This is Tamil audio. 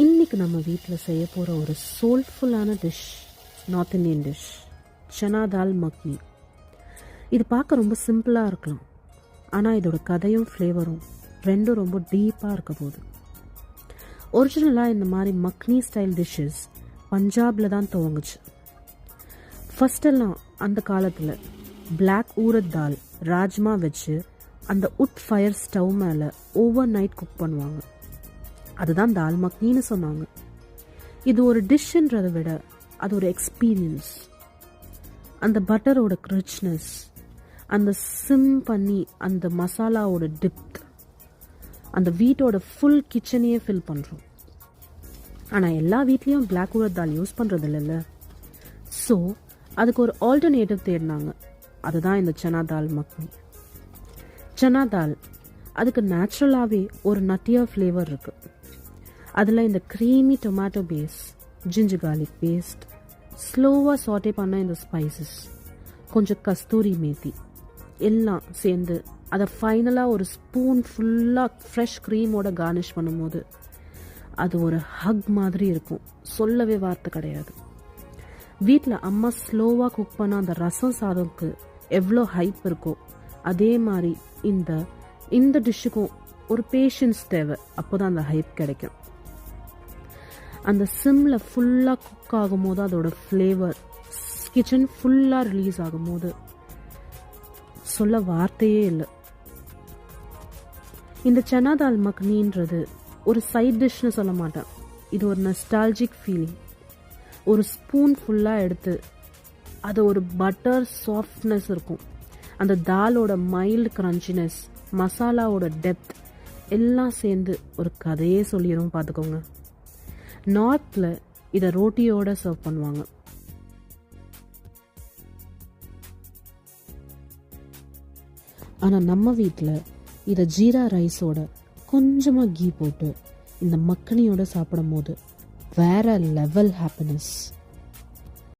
இன்றைக்கி நம்ம வீட்டில் செய்ய போகிற ஒரு சோல்ஃபுல்லான டிஷ், நார்த் இந்தியன் டிஷ், சனா தால் மக்னி. இது பார்க்க ரொம்ப சிம்பிளாக இருக்கலாம், ஆனால் இதோட கதையும் ஃப்ளேவரும் ரெண்டும் ரொம்ப டீப்பாக இருக்க போகுது. ஒரிஜினலாக இந்த மாதிரி மக்னி ஸ்டைல் டிஷ்ஷஸ் பஞ்சாபில் தான் துவங்குச்சு. ஃபஸ்ட்டெல்லாம் அந்த காலத்தில் பிளாக் ஊரத் தால் ராஜ்மா வச்சு அந்த உட் ஃபயர் ஸ்டவ் மேலே ஓவர் நைட் குக் பண்ணுவாங்க. அதுதான் தால் மக்னின்னு சொன்னாங்க. இது ஒரு டிஷ்ன்றதை விட அது ஒரு எக்ஸ்பீரியன்ஸ். அந்த பட்டரோட ரிச்னஸ், அந்த சிம் பண்ணி அந்த மசாலாவோட டிப்த், அந்த வீட்டோட ஃபுல் கிச்சனையே ஃபில் பண்ணுறோம். ஆனால் எல்லா வீட்லேயும் பிளாக் ஊரத் தால் யூஸ் பண்ணுறது இல்லைல்ல. ஸோ அதுக்கு ஒரு ஆல்டர்னேட்டிவ் தேடினாங்க. அதுதான் இந்த சனா தால் மக்னி. சனா தால் அதுக்கு நேச்சுரலாகவே ஒரு நட்டியாக ஃப்ளேவர் இருக்குது. அதில் இந்த creamy tomato base, ginger garlic paste, ஸ்லோவாக சாட்டே பண்ண இந்த ஸ்பைசஸ், கொஞ்சம் கஸ்தூரி மேத்தி எல்லாம் சேர்ந்து அதை ஃபைனலாக ஒரு ஸ்பூன் ஃபுல்லாக ஃப்ரெஷ் க்ரீமோட கார்னிஷ் பண்ணும்போது அது ஒரு ஹக் மாதிரி இருக்கும். சொல்லவே வார்த்தை கிடையாது. வீட்டில் அம்மா ஸ்லோவாக குக் பண்ண அந்த ரசம் சாதம்க்கு எவ்வளோ ஹைப் இருக்கோ அதே மாதிரி இந்த டிஷ்ஷுக்கும் ஒரு பேஷன்ஸ் தேவை. அப்போ தான் அந்த ஹைப் கிடைக்கும். அந்த சிம்மில் ஃபுல்லாக குக் ஆகும்போது அதோட ஃப்ளேவர் கிச்சன் ஃபுல்லாக ரிலீஸ் ஆகும்போது சொல்ல வார்த்தையே இல்லை. இந்த சனா தால் மக்னின்றது ஒரு சைட் டிஷ்னு சொல்ல மாட்டேன். இது ஒரு நஸ்டால்ஜிக் ஃபீலிங். ஒரு ஸ்பூன் ஃபுல்லாக எடுத்து அது ஒரு பட்டர் சாஃப்ட்னஸ் இருக்கும். அந்த தாலோட மைல்டு கிரன்ச்சினஸ், மசாலாவோட டெப்த் எல்லாம் சேர்ந்து ஒரு கதையே சொல்லிடும். பார்த்துக்கோங்க. நார்த்தில் இதை ரோட்டியோட சர்வ் பண்ணுவாங்க. ஆனால் நம்ம வீட்டில் இதை ஜீரா ரைஸோட கொஞ்சமாக கீ போட்டு இந்த மக்கனியோட சாப்பிடும் போது வேற லெவல் ஹாப்பினஸ்.